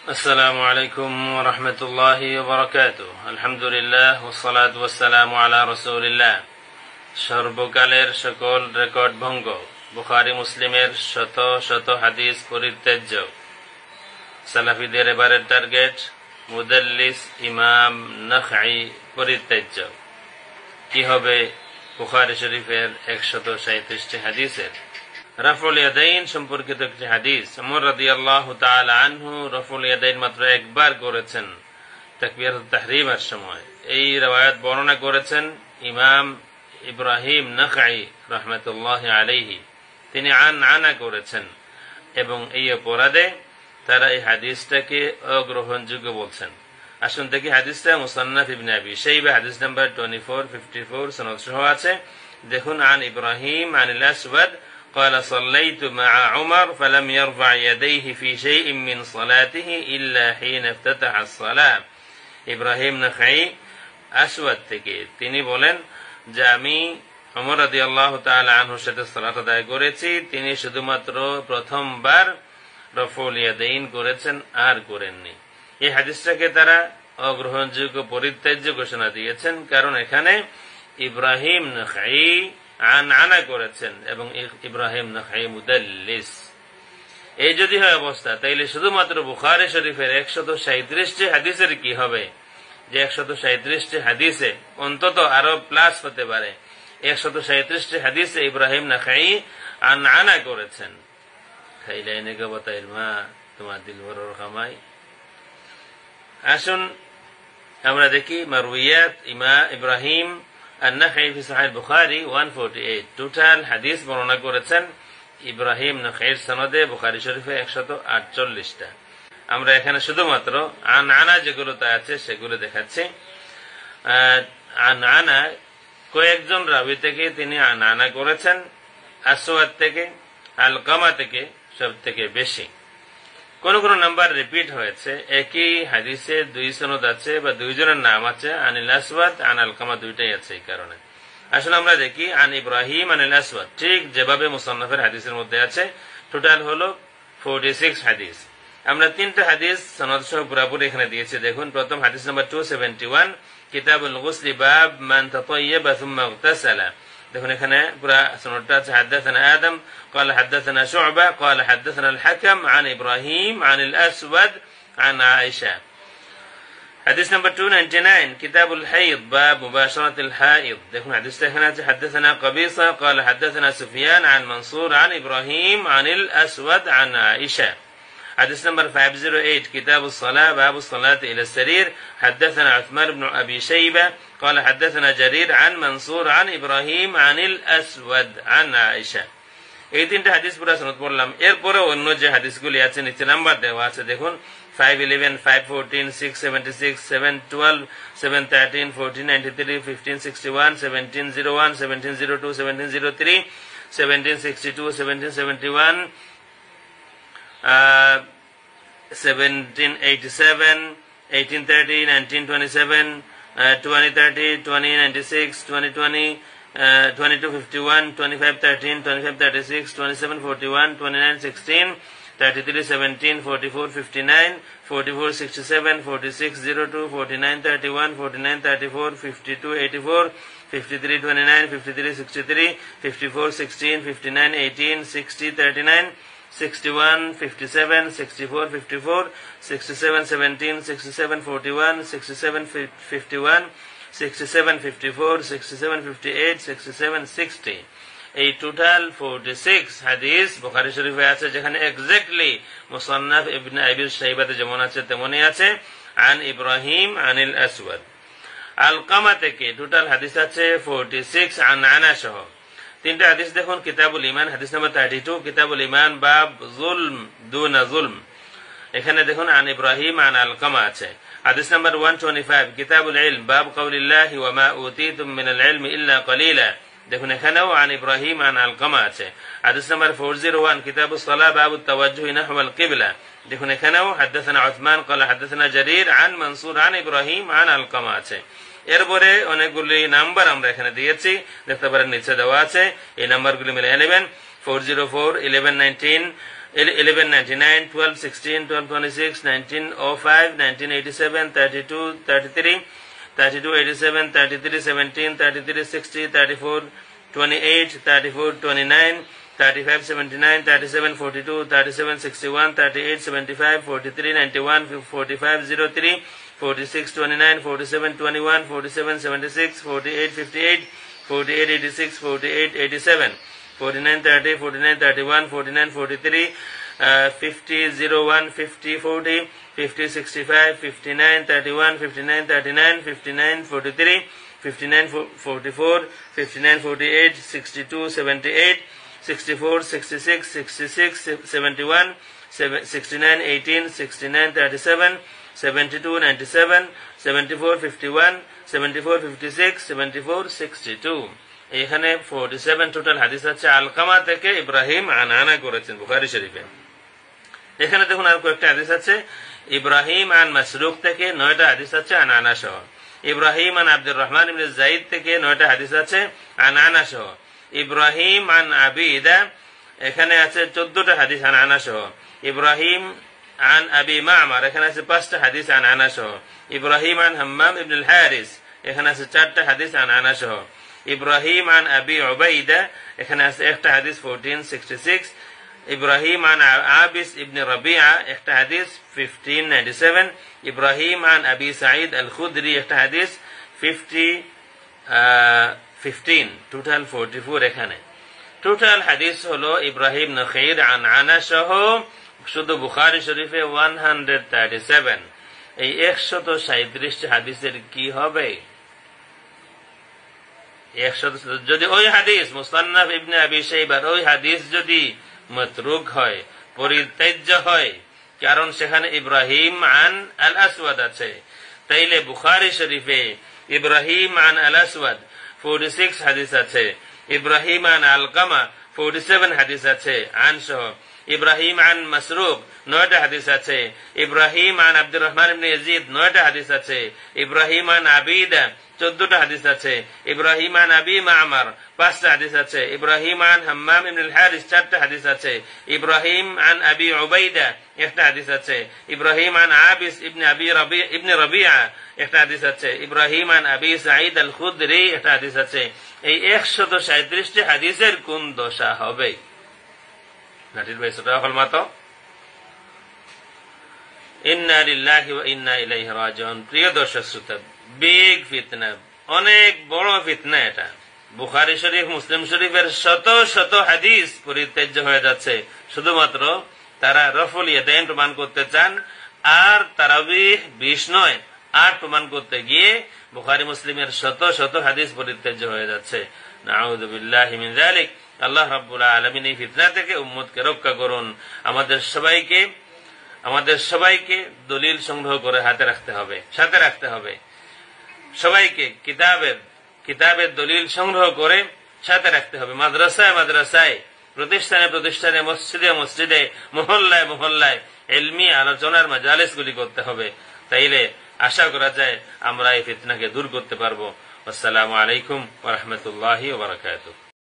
আসসালামু আলাইকুম ওয়া রাহমাতুল্লাহি ওয়া বারাকাতুহু। আলহামদুলিল্লাহ ওয়াসসালাতু ওয়াসসালামু আলা রাসূলিল্লাহ। সর্বকালের সকল রেকর্ড ভঙ্গ, বুখারী মুসলিমের শত শত হাদিস পরিত্যাজ্য, সালাফিদের এবারের টার্গেট মুদাল্লিস ইমাম নাখাই পরিত্যাজ্য। কি হবে বুখারী শরীফের 137টি হাদিসের? রাফুল ইয়াদাইন সম্পর্কিত একটি হাদিস। ওমর রাদিয়াল্লাহু তাআলা আনহু রাফুল ইয়াদাইন মাত্র একবার করেছেন তাকবীরাতুত তাহরিমের সময়। এই riwayat বর্ণনা করেছেন ইমাম ইব্রাহিম নাখাই রাহমাতুল্লাহি আলাইহি। তিনি আনা করেছেন এবং এই অপরাধে তারা এই হাদিসটাকে অগ্রহণযোগ্য বলছেন। আসুন দেখি হাদিসটা মুসান্নাফ ইবনে আবি শাইবা হাদিস নাম্বার 2454 সনদ সহ আছে। দেখুন, আন ইব্রাহিম আনিল আসওয়াদ قال صليت مع عمر فلم يرفع يديه في شيء من صلاته إلا حين افتتح الصلاة। ইব্রাহিম নাখাই আসওয়াদ থেকে তিনি বলেন যে আমি ওমর রাদিয়াল্লাহু তাআলা আনহুর সাথে সালাত আদায় করেছি, তিনি শুধুমাত্র প্রথমবার রফুল ইয়াদাইন করেছেন আর করেননি। এই হাদিসটাকে তারা অগ্রহণযোগ্য পরিত্যাজ্য ঘোষণা দিয়েছেন, কারণ এখানে ইব্রাহিম নাখাই আনা করেছেন এবং ইব্রাহিম নাখাই মুদাল্লিস। এই যদি হয় অবস্থা, তাইলে শুধুমাত্র বুখারী শরীফের 137টি হাদিসের কি হবে? যে 137টি হাদিসে অন্তত আরো প্লাস হতে পারে। 137টি হাদিসে ইব্রাহিম নাখাই আনা করেছেন। খাইলাইনে গবতাইল মা তোমার দিল বড় খামাই। আসুন আমরা দেখি মারউইয়াত ইব্রাহিম আন-নাখাই ফি সহিহ বুখারী 148। টোটাল হাদিস বর্ণনা করেছেন ইব্রাহিম নাখাইর সনদে বুখারী শরীফে 148টা। আমরা এখানে শুধুমাত্র আনা যেগুলোতে আছে সেগুলো দেখাচ্ছি। আনা কয়েকজন রাবি থেকে তিনি আনা করেছেন। আসওয়াদ থেকে, আলকামা থেকে সব থেকে বেশি। কোন কোন নাম্বার রিপিট হয়েছে। একই হাদিসে দুই সনদ আছে বা দুইজনের নাম আছে, আনিল আসওয়াদ আন আলকামা দুইটাই আছে। এই কারণে আসলে আমরা দেখি আন ইব্রাহিম আনিল আসওয়াদ ঠিক যেভাবে মুসান্নাফের হাদিসের মধ্যে আছে। টোটাল হলো 46 হাদিস। আমরা 3টা হাদিস সনদ সহ পুরাপুরি এখানে দিয়েছি। দেখুন, প্রথম হাদিস নাম্বার 271 কিতাবুল গুসলি বাব মান তাতায়্যাবা সুম্মা ইগতাসালা। দেখুন এখানে পুরা সনদটা আছে। হাদাসানা আদম قال حدثنا شعبة قال حدثنا الحكم عن إبراهيم عن الأسود عن عائشة. حديث نمبر 299 كتاب الحيض باب مباشرة الحائض. দেখুন হাদিসটা এখানে আছে। حدثنا قبيصة قال حدثنا سفيان عن منصور عن إبراهيم عن الأسود عن عائشة. حديث نمبر 508 كتاب الصلاة باب الصلاة إلى السرير. حدثنا عثمان بن أبي شيبة قال حدثنا جرير عن منصور عن إبراهيم عن الأسود عن عائشة. এই 3টা হাদিস পুরো সনদ পড়লাম। এরপরে অন্য যে হাদিসগুলি আছে নিচে নাম্বার দেওয়া আছে। দেখুন 511 514 676 712 713 1493 1561 1701 1702 1703 1762 1771 1787 1830 1927 2030 2096 2020 2251 2513 2536 2741 2916 3317 4459 4467 4602 4931 4934 5284 5329 5363 5416 5918 6039 61 57 64 54 67 17 67 41 67 51 67 54 67 58 67 60। এই টোটাল 46 হাদিস বুখারী শরীফে আছে, যেখানে এক্স্যাক্টলি মুসান্নাফ ইবনে আবি শাইবাতে যেমন আছে তেমনই আছে। আন ইব্রাহিম আনিল আসওয়াদ। আলকামা থেকে টোটাল হাদিস আছে 46 আনা সহ। 3টা হাদিস দেখুন। কিতাবুল ঈমান হাদিস নাম্বার 32 কিতাবুল ঈমান বাব যুলম দুনা যুলম। এখানে দেখুন আন ইব্রাহিম আন আলকামা আছে। হাদিস নাম্বার 125 কিতাবুল ইলম বাব কাউলিল্লাহি ওয়া মা উতিতুম মিনাল ইলমি ইল্লা কলিলা। দেখুন এখানেও আন ইব্রাহিম আন আলকামা আছে। হাদিস নাম্বার 401 কিতাবুস সালাহ বাবুত তাওয়াজ্জুহ নাহওয়াল কিবলা। দেখুন এখানেও হাদাসানা উসমান قال حدثنا جرير عن منصور عن ابراهيم عن আলকামা আছে। এরপরে অনেকগুলি নাম্বার আমরা এখানে দিয়েছি, দেখতে পারেন নিচে দেওয়া আছে। এই নাম্বারগুলি মিলে 11 404 1119 1199, 1216, 1226, 1905, 1987, 32, 33, 32, 87, 33, 17, 33, 60, 34, 28, 34, 29, 35, 79, 37, 42, 37, 61, 38, 75, 43, 91, 45, 03, 46, 29, 47, 21, 47, 76, 48, 58, 48, 86, 48, 87, 49, 30, 49, 31, 49, 43, 50, 01, 50, 40, 50, 65, 59, 31, 59, 39, 59, 43, 59, 44, 59, 48, 62, 78, 64, 66, 66, 71, 69, 18, 69, 37, 72, 97, 74, 51, 74, 56, 74, 62. এখানে 47 টোটাল হাদিস আছে আলকামা থেকে ইব্রাহিম আনানা করেছেন বুখারী শরীফে। এখানে দেখুন আর কয়েকটা হাদিস আছে ইব্রাহিম আন মাসরুক থেকে 9টা হাদিস আছে আনানা সহ। ইব্রাহিম আন আব্দুর রহমান ইবনে যায়েদ থেকে 9টা হাদিস আছে আনানা সহ। ইব্রাহিম আন আবিদা এখানে আছে 14টা হাদিস আনানা সহ। ইব্রাহিম আন আবি মা'মার এখানে আছে 5টা হাদিস আনানা সহ। ইব্রাহিম আন হাম্মাম ইবনে আল হারিস এখানে আছে 4টা হাদিস আনানা সহ। ইব্রাহিম আন আবি উবাইদা এখানে আছে একটা হাদিস 1466। ইব্রাহিম আন আবিস ইবনে রাবিআ একটা হাদিস 1597। ইব্রাহিম আন আবি সাঈদ আল খুদরি একটা হাদিস 15 টোটাল 44। এখানে টোটাল হাদিস হলো ইব্রাহিম নখীর আনআনা সহ শুধু বুখারী শরীফে 137। এই 137 হাদিসের কি হবে? 100 যদি ওই হাদিস মুসান্নাফ ইবনে আবি শাইবার ওই হাদিস যদি মাতরুক হয়, পরিত্যাজ্য হয়, কারণ সেখানে ইব্রাহিম আন আল আসওয়াদ আছে, তাইলে বুখারী শরীফে ইব্রাহিম আন আল আসওয়াদ 46 হাদিস আছে, ইব্রাহিম আন আলকামা 47 হাদিস আছে আন সহ, ইব্রাহিম আন মাসরুক 9টা হাদিস আছে, ইব্রাহিম আন আব্দুর রহমান ইবনে ইয়াজিদ 9টা হাদিস আছে, ইব্রাহিম আন আবিদা 14টা হাদিস আছে, ইব্রাহিম আন আবি মা'মার 5টা হাদিস আছে, ইব্রাহিম আন হাম্মাম ইবনে আল হারিস 4টা হাদিস আছে, ইব্রাহিম আন আবি উবাইদা একটা হাদিস আছে, ইব্রাহিম আন আবিস ইবনে রাবিআ একটা হাদিস আছে, ইব্রাহিম আন আবি সাঈদ আল খুদরি একটা হাদিস আছে। এই 137টি হাদিসের কোন দশা হবে? নাটির ভাই ছোট হল মাতো ইন্না লিল্লাহি ওয়া ইন্না ইলাইহি রাজিউন। প্রিয় দর্শক শ্রোতা, বিগ ফিতনা, অনেক বড় ফিতনা এটা। বুখারী শরীফ মুসলিম শরীফের শত শত হাদিস পরিত্যাজ্য হয়ে যাচ্ছে শুধুমাত্র তারা রফুল ইয়াদাইন প্রমাণ করতে চান, আর তারাবিহ 20 নয় 8 প্রমাণ করতে গিয়ে বুখারী মুসলিমের শত শত হাদিস পরিত্যাজ্য হয়ে যাচ্ছে। নাউযু বিল্লাহি মিন যালিক। আল্লাহ রাব্বুল আলামিন এই ফিতনা থেকে উম্মতকে রক্ষা করুন। আমাদের সবাইকে দলিল সংগ্রহ করে সাথে রাখতে হবে। সবাইকে কিতাবের দলিল সংগ্রহ করে সাথে রাখতে হবে। মাদ্রাসায়, প্রতিষ্ঠানে, মসজিদে, মহল্লায় ইলমি আলোচনার মাজালিসগুলি করতে হবে। তাইলে আশা করা যায় আমরা এই ফিতনাকে দূর করতে পারবো। আসসালামু আলাইকুম ওয়া রাহমাতুল্লাহি ওয়া বারাকাতুহু।